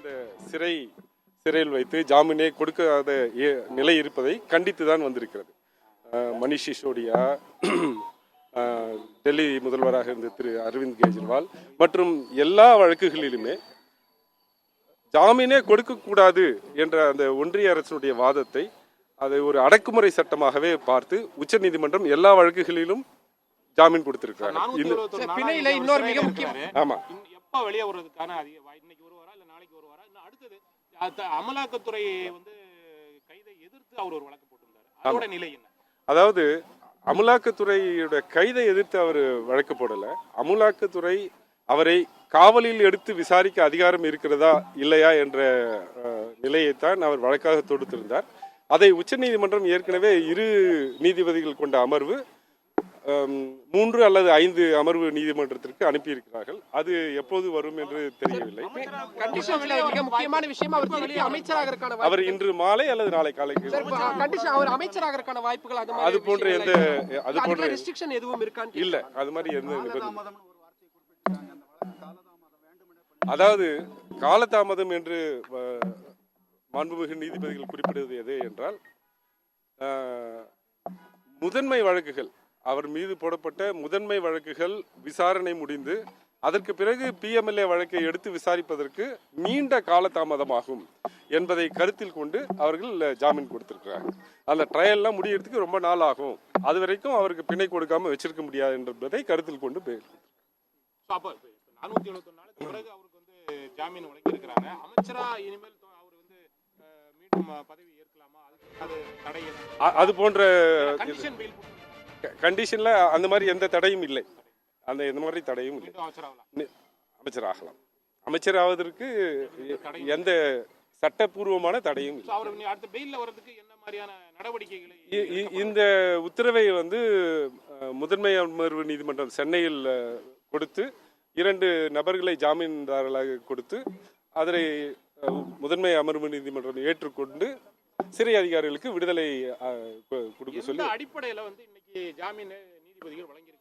இந்த சிறையில் வைத்து ஜாமீனே கொடுக்காத நிலை இருப்பதை கண்டித்து தான் வந்திருக்கிறது. மணிஷ் சிசோடியா, டெல்லி முதல்வராக இருந்த திரு அரவிந்த் கெஜ்ரிவால் மற்றும் எல்லா வழக்குகளிலுமே ஜாமீனே கொடுக்கக்கூடாது என்ற அந்த ஒன்றிய அரசுடைய வாதத்தை அதை ஒரு அடக்குமுறை சட்டமாகவே பார்த்து உச்ச நீதிமன்றம் எல்லா வழக்குகளிலும் ஜாமீன் கொடுத்திருக்காங்க. இன்னொரு மிக முக்கியம், ஆமா, எப்ப வெளியே வருவதற்கான இன்னைக்கு ஒரு வாரா இல்ல நாளைக்கு ஒரு வாரா இல்ல அடுத்தது அமலாக்கத்துறை கைதை எதிர்த்து அவர் ஒரு வழக்கு போட்டிருந்தாரு. அதோட நிலை என்ன? அதாவது அமலாக்கத்துறையோட கைதை எதிர்த்து அவர் வழக்கு போடல. அமலாக்கத்துறை அவரை காவலில் எடுத்து விசாரிக்க அதிகாரம் இருக்கிறதா இல்லையா என்ற நிலையைத்தான் அவர் வழக்காக தொடுத்திருந்தார். அதை உச்ச நீதிமன்றம் ஏற்கனவே 2 நீதிபதிகள் கொண்ட அமர்வு 3 அல்லது 5 அமர்வு நீதிமன்றத்திற்கு அனுப்பியிருக்கிறார்கள். அது எப்போது வரும் என்று தெரியவில்லை. முக்கியமான விஷயம், அவர் இன்று மாலை அல்லது நாளை காலைக்கு அமைச்சராக வாய்ப்புகள் அது போன்ற எதுவும் இருக்கான்னு இல்ல. அது மாதிரி எந்த நிபந்தனை, அதாவது காலதாமதம் என்று மாண்புமிகு நீதிபதிகள் குறிப்பிடுவது எது என்றால், முதன்மை வழக்குகள், அவர் மீது போடப்பட்ட முதன்மை வழக்குகள் விசாரணை முடிந்து அதற்கு பிறகு PMLA வழக்கை எடுத்து விசாரிப்பதற்கு நீண்ட காலதாமதமாகும் என்பதை கருத்தில் கொண்டு அவர்கள் ஜாமீன் கொடுத்திருக்கிறார்கள். அந்த ட்ரையல்லாம் முடியறதுக்கு ரொம்ப நாள் ஆகும், அது வரைக்கும் அவருக்கு பிணை கொடுக்காம வச்சிருக்க முடியாது என்பதை கருத்தில் கொண்டு 471 நாளுக்கு பிறகு அவருக்கு ஜாமீன் வழங்கி இருக்கிறாங்க. அமைச்சரா இனிமேல் அவர் மீண்டும் பதவி ஏற்கலாமா? அது போன்ற கண்டிஷன்ல அந்த மாதிரி எந்த தடையும் இல்லை. இந்த மாதிரி தடையும் இல்லை. அமைச்சர் ஆகலாம். அமைச்சர் ஆவதற்கு எந்த சட்டப்பூர்வமான தடையும் இல்லை. இந்த உத்தரவை முதன்மை அமர்வு நீதிமன்றம் சென்னையில் கொடுத்து 2 நபர்களை ஜாமீன்தாரர்களாக கொடுத்து அதனை முதன்மை அமர்வு நீதிமன்றம் ஏற்றுக்கொண்டு சிறை அதிகாரிகளுக்கு விடுதலை கொடுக்க சொல்லி அடிப்படையில் இன்னைக்கு ஜாமீன் நீதிபதிகள் வழங்கி